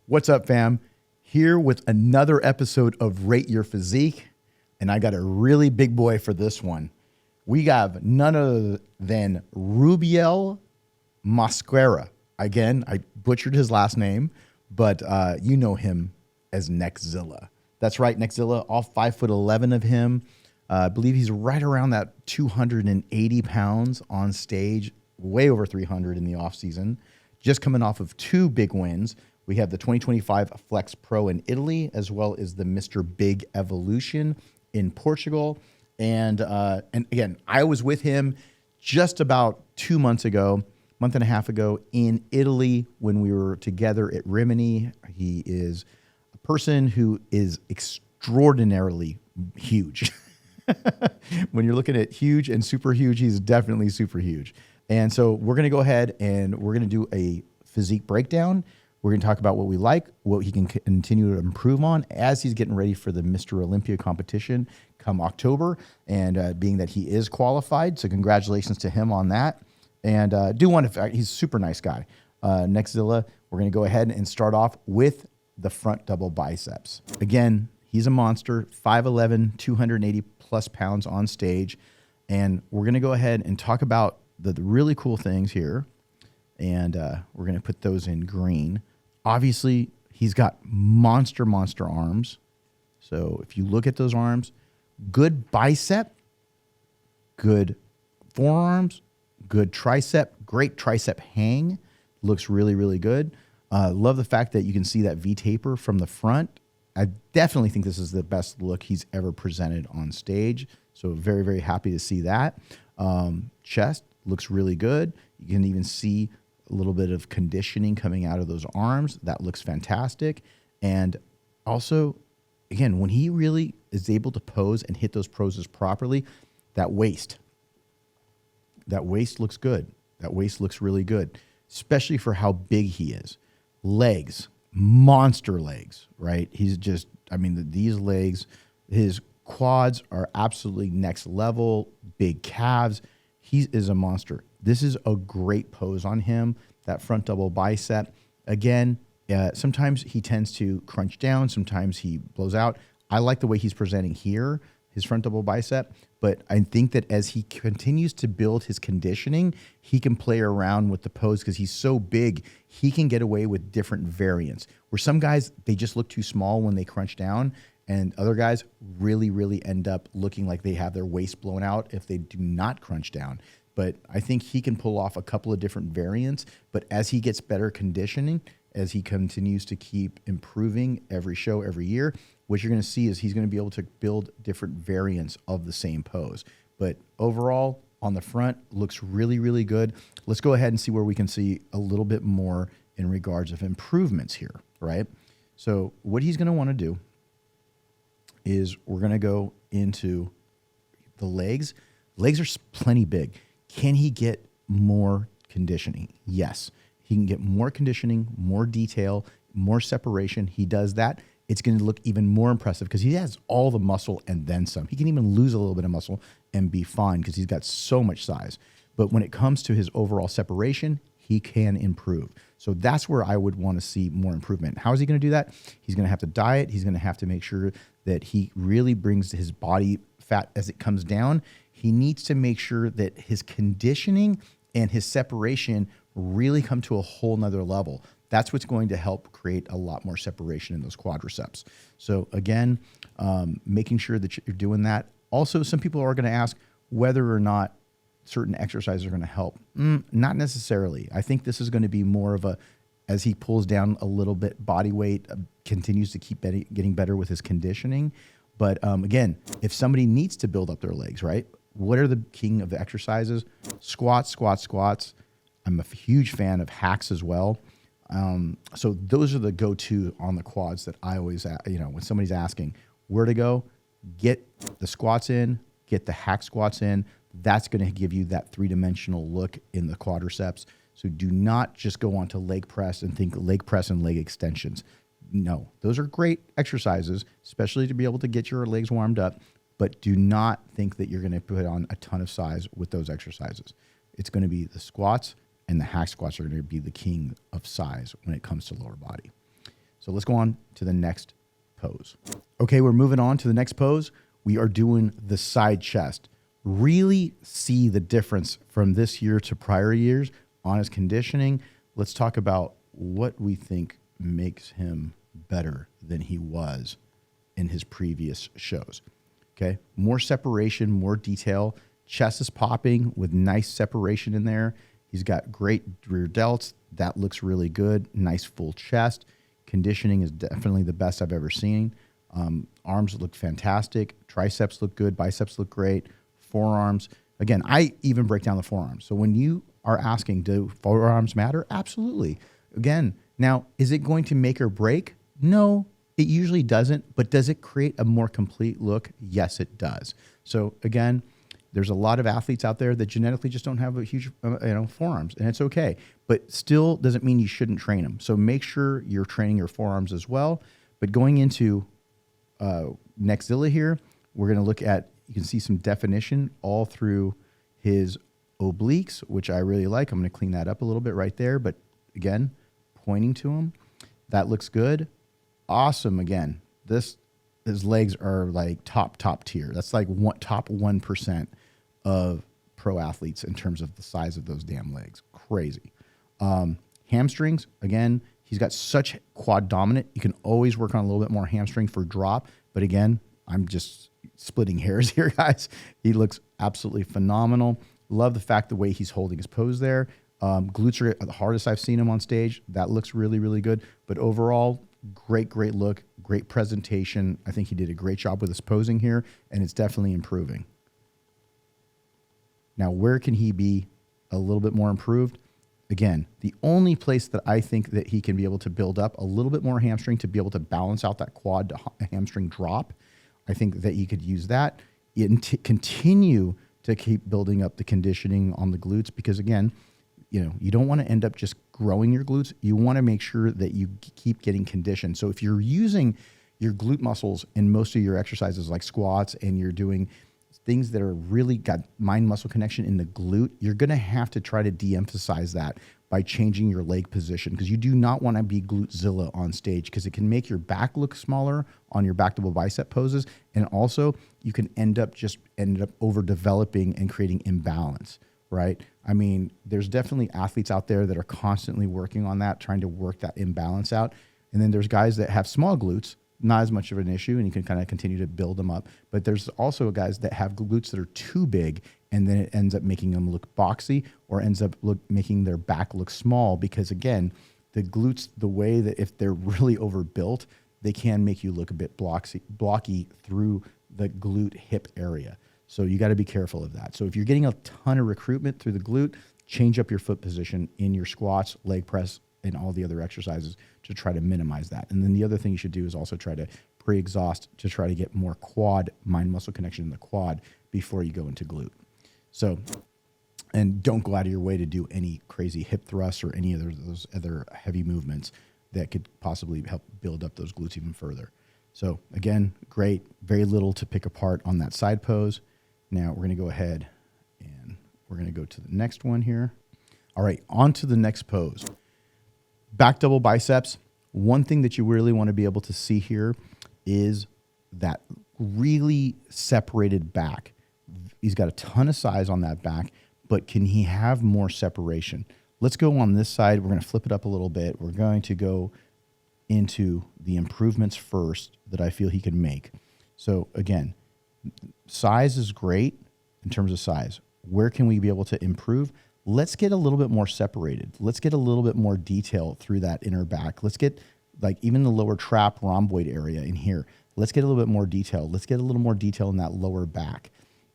What's up, fam? Here with another episode of Rate Your Physique, and I got a really big boy for this one. We have none other than Rubiel Mosquera. Again, I butchered his last name, but you know him as NECKZILLA. That's right, NECKZILLA, all 5'11" of him. I believe he's right around that 280 pounds on stage, way over 300 in the off season. Just coming off of two big wins. We have the 2025 Flex Pro in Italy, as well as the Mr. Big Evolution in Portugal. And again, I was with him just about 2 months ago, month and a half ago in Italy when we were together at Rimini. He is a person who is extraordinarily huge. When you're looking at huge and super huge, he's definitely super huge. And so we're going to go ahead and we're going to do a physique breakdown. We're going to talk about what we like, what he can continue to improve on as he's getting ready for the Mr. Olympia competition come October, and being that he is qualified. So congratulations to him on that. And do want to, he's a super nice guy. NECKZILLA, we're going to go ahead and start off with the front double biceps. Again, he's a monster, 5'11", 280 plus pounds on stage. And we're going to go ahead and talk about the really cool things here. And we're going to put those in green. Obviously, he's got monster arms. So if you look at those arms, good bicep, good forearms, good tricep, great tricep hang. Looks really good. Love the fact that you can see that V-taper from the front. I definitely think this is the best look he's ever presented on stage. So very happy to see that. Chest looks really good. You can even see a little bit of conditioning coming out of those arms. That looks fantastic. And also, again, when he really is able to pose and hit those poses properly, that waist looks good. That waist looks really good, especially for how big he is. Legs, monster legs, right? He's just, I mean, these legs, his quads are absolutely next level, big calves. He is a monster. This is a great pose on him, that front double bicep. Again, sometimes he tends to crunch down. Sometimes he blows out. I like the way he's presenting here, his front double bicep. But I think that as he continues to build his conditioning, he can play around with the pose because he's so big, he can get away with different variants. Where some guys, they just look too small when they crunch down, and other guys really end up looking like they have their waist blown out if they do not crunch down. But I think he can pull off a couple of different variants. But as he gets better conditioning, as he continues to keep improving every show, every year, what you're going to see is he's going to be able to build different variants of the same pose. But overall, on the front, looks really good. Let's go ahead and see where we can see a little bit more in regards of improvements here, right? So what he's going to want to do is we're going to go into the legs. Legs are plenty big. Can he get more conditioning? Yes. He can get more conditioning, more detail, more separation. He does that. It's going to look even more impressive because he has all the muscle and then some. He can even lose a little bit of muscle and be fine because he's got so much size. But when it comes to his overall separation, he can improve. So that's where I would want to see more improvement. How is he going to do that? He's going to have to diet. He's going to have to make sure that he really brings his body fat as it comes down. He needs to make sure that his conditioning and his separation really come to a whole nother level. That's what's going to help create a lot more separation in those quadriceps. So again, making sure that you're doing that. Also, some people are going to ask whether or not certain exercises are going to help. Not necessarily. I think this is going to be more of a, as he pulls down a little bit body weight, continues to keep getting better with his conditioning. But again, if somebody needs to build up their legs, right? What are the king of the exercises? Squats. I'm a huge fan of hacks as well. So those are the go-to on the quads that I always, when somebody's asking where to go, get the squats in, get the hack squats in. That's going to give you that three-dimensional look in the quadriceps. So do not just go on to leg press and think leg press and leg extensions. No, those are great exercises, especially to be able to get your legs warmed up, but do not think that you're going to put on a ton of size with those exercises. It's going to be the squats, and the hack squats are going to be the king of size when it comes to lower body. So let's go on to the next pose. Okay, we're moving on to the next pose. We are doing the side chest. Really see the difference from this year to prior years on his conditioning. Let's talk about what we think makes him better than he was in his previous shows. Okay, more separation, more detail. Chest is popping with nice separation in there. He's got great rear delts. That looks really good. Nice full chest. Conditioning is definitely the best I've ever seen. Arms look fantastic. Triceps look good. Biceps look great. Forearms. Again, I even break down the forearms. So when you are asking, do forearms matter? Absolutely. Again, now, is it going to make or break? No, it usually doesn't. But does it create a more complete look? Yes, it does. So again, there's a lot of athletes out there that genetically just don't have a huge, forearms, and it's okay. But still doesn't mean you shouldn't train them. So make sure you're training your forearms as well. But going into NECKZILLA here, we're going to look at, you can see some definition all through his obliques, which I really like. I'm going to clean that up a little bit right there. But again, pointing to him, that looks good. Awesome. Again, his legs are like top tier. That's like top 1% of pro athletes in terms of the size of those damn legs. Crazy. Hamstrings, again, he's got such quad dominant. You can always work on a little bit more hamstring for drop. But again, I'm just splitting hairs here, guys. He looks absolutely phenomenal. Love the fact the way he's holding his pose there. Glutes are the hardest I've seen him on stage. That looks really, really good. But overall, great look, great presentation. I think he did a great job with his posing here, and it's definitely improving. Now, where can he be a little bit more improved? Again, the only place that I think that he can be able to build up a little bit more hamstring to be able to balance out that quad to hamstring drop, I think that he could use that and continue to keep building up the conditioning on the glutes, because again, you don't want to end up just growing your glutes. You want to make sure that you keep getting conditioned. So if you're using your glute muscles in most of your exercises like squats, and you're doing things that are really got mind muscle connection in the glute, you're going to have to try to de-emphasize that by changing your leg position, because you do not want to be GluteZilla on stage, because it can make your back look smaller on your back double bicep poses. And also you can end up overdeveloping and creating imbalance, right? I mean, there's definitely athletes out there that are constantly working on that, trying to work that imbalance out. And then there's guys that have small glutes, not as much of an issue, and you can kind of continue to build them up. But there's also guys that have glutes that are too big, and then it ends up making them look boxy, or ends up making their back look small, because again, the glutes, the way that if they're really overbuilt, they can make you look a bit blocky through the glute hip area. So you got to be careful of that. So if you're getting a ton of recruitment through the glute, change up your foot position in your squats, leg press, and all the other exercises to try to minimize that. And then the other thing you should do is also try to pre-exhaust to try to get more quad mind muscle connection in the quad before you go into glute. So, and don't go out of your way to do any crazy hip thrusts or any of those other heavy movements that could possibly help build up those glutes even further. So again, great, very little to pick apart on that side pose. Now we're going to go ahead and we're going to go to the next one here. All right, on to the next pose. Back double biceps. One thing that you really want to be able to see here is that really separated back. He's got a ton of size on that back, but can he have more separation? Let's go on this side. We're going to flip it up a little bit. We're going to go into the improvements first that I feel he can make. So again, size is great in terms of size. Where can we be able to improve? Let's get a little bit more separated. Let's get a little bit more detail through that inner back. Let's get like even the lower trap rhomboid area in here. Let's get a little bit more detail. Let's get a little more detail in that lower back.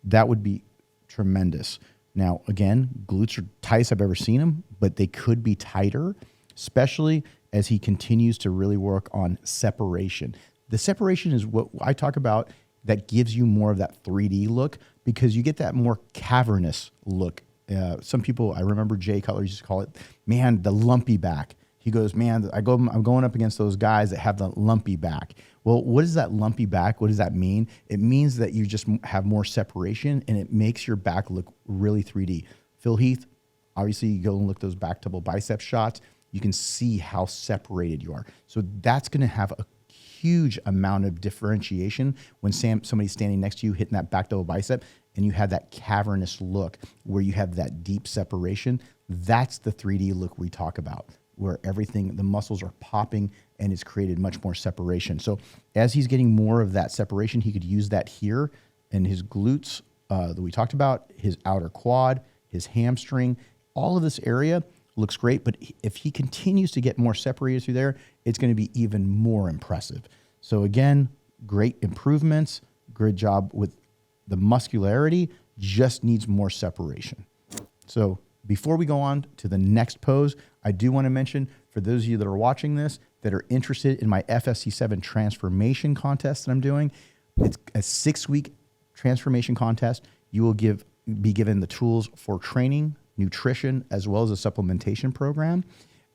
That would be tremendous. Now, again, glutes are tightest I've ever seen them, but they could be tighter, especially as he continues to really work on separation. The separation is what I talk about that gives you more of that 3D look, because you get that more cavernous look. Some people, I remember Jay Cutler used to call it, man, the lumpy back. He goes, man, I'm going up against those guys that have the lumpy back. Well, what is that lumpy back? What does that mean? It means that you just have more separation, and it makes your back look really 3D. Phil Heath, obviously you go and look at those back double bicep shots. you can see how separated you are. So that's going to have a huge amount of differentiation when somebody's standing next to you hitting that back double bicep and you have that cavernous look where you have that deep separation. That's the 3D look we talk about, where everything, the muscles are popping and it's created much more separation. So as he's getting more of that separation, he could use that here in his glutes that we talked about, his outer quad, his hamstring, all of this area looks great. But if he continues to get more separated through there, it's going to be even more impressive. So again, great improvements, good job with the muscularity, just needs more separation. So before we go on to the next pose, I do want to mention for those of you that are watching this that are interested in my FST-7 Transformation contest that I'm doing, it's a 6-week transformation contest. You will be given the tools for training, nutrition, as well as a supplementation program.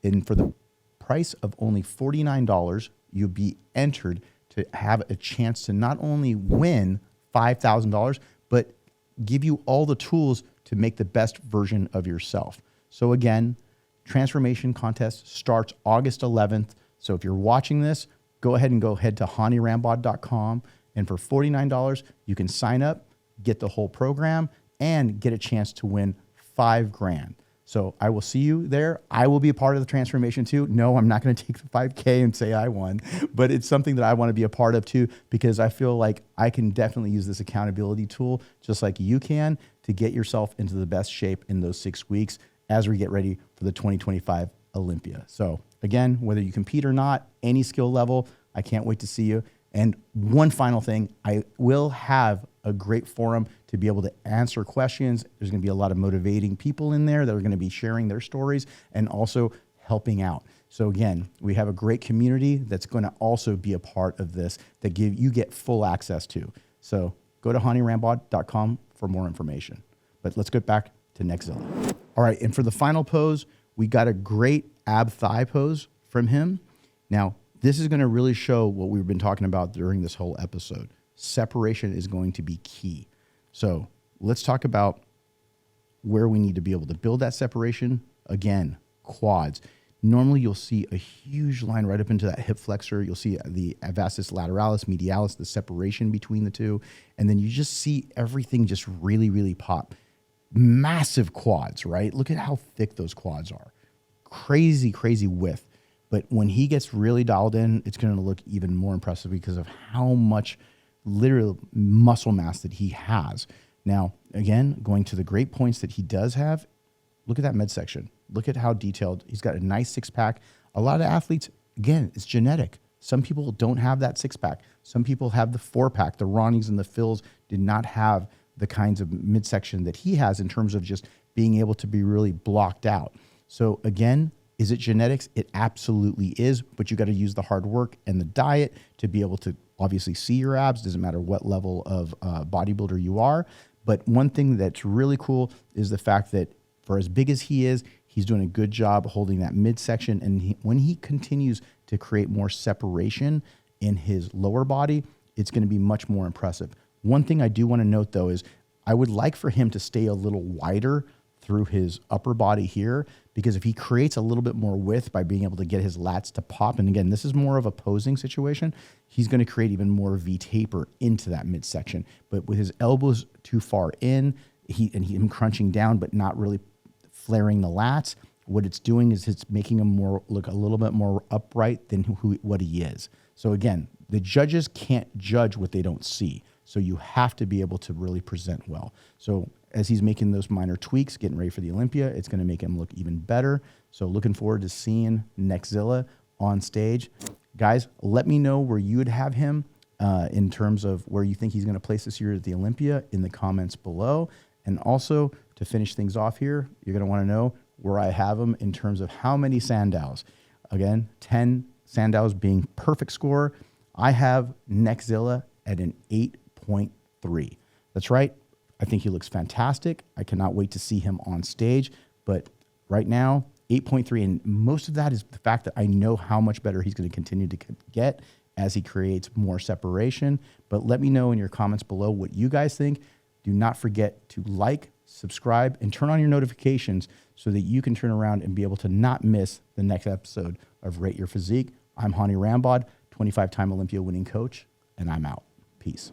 And for the price of only $49, you'll be entered to have a chance to not only win $5,000, but give you all the tools to make the best version of yourself. So again, transformation contest starts August 11th. So if you're watching this, go ahead to hanyrambod.com. And for $49, you can sign up, get the whole program, and get a chance to win $5,000. So I will see you there. I will be a part of the transformation too. No, I'm not going to take the 5K and say I won, but it's something that I want to be a part of too, because I feel like I can definitely use this accountability tool just like you can to get yourself into the best shape in those 6 weeks as we get ready for the 2025 Olympia. So again, whether you compete or not, any skill level, I can't wait to see you. And one final thing, I will have a great forum to be able to answer questions. There's going to be a lot of motivating people in there that are going to be sharing their stories and also helping out. So again, we have a great community that's going to also be a part of this that you get full access to. So go to hanyrambod.com for more information. But let's get back to NECKZILLA. All right, and for the final pose, we got a great ab thigh pose from him. Now, this is going to really show what we've been talking about during this whole episode. Separation is going to be key. So let's talk about where we need to be able to build that separation. Again, quads. Normally you'll see a huge line right up into that hip flexor. You'll see the vastus lateralis, medialis, the separation between the two. And then you just see everything just really, really pop. Massive quads, right? Look at how thick those quads are. Crazy, crazy width. But when he gets really dialed in, it's going to look even more impressive because of how much literal muscle mass that he has. Now, again, going to the great points that he does have, look at that midsection. Look at how detailed. He's got a nice six-pack. A lot of athletes, again, it's genetic. Some people don't have that six-pack. Some people have the four-pack. The Ronnies and the Phils did not have the kinds of midsection that he has in terms of just being able to be really blocked out. So again, is it genetics? It absolutely is, but you got to use the hard work and the diet to be able to obviously see your abs. Doesn't matter what level of bodybuilder you are. But one thing that's really cool is the fact that for as big as he is, he's doing a good job holding that midsection. And when he continues to create more separation in his lower body, it's going to be much more impressive. One thing I do want to note, though, is I would like for him to stay a little wider through his upper body here, because if he creates a little bit more width by being able to get his lats to pop, and again, this is more of a posing situation, he's going to create even more V-taper into that midsection. But with his elbows too far in, him crunching down but not really flaring the lats, what it's doing is it's making him look a little bit more upright than what he is. So again, the judges can't judge what they don't see. So you have to be able to really present well. So as he's making those minor tweaks, getting ready for the Olympia, it's going to make him look even better. So looking forward to seeing NECKZILLA on stage. Guys, let me know where you would have him in terms of where you think he's going to place this year at the Olympia in the comments below. And also, to finish things off here, you're going to want to know where I have him in terms of how many Sandows. Again, 10 Sandows being perfect score. I have NECKZILLA at an 8.3. That's right. I think he looks fantastic. I cannot wait to see him on stage. But right now, 8.3. And most of that is the fact that I know how much better he's going to continue to get as he creates more separation. But let me know in your comments below what you guys think. Do not forget to like, subscribe, and turn on your notifications so that you can turn around and be able to not miss the next episode of Rate Your Physique. I'm Hany Rambod, 25-time Olympia winning coach, and I'm out. Peace.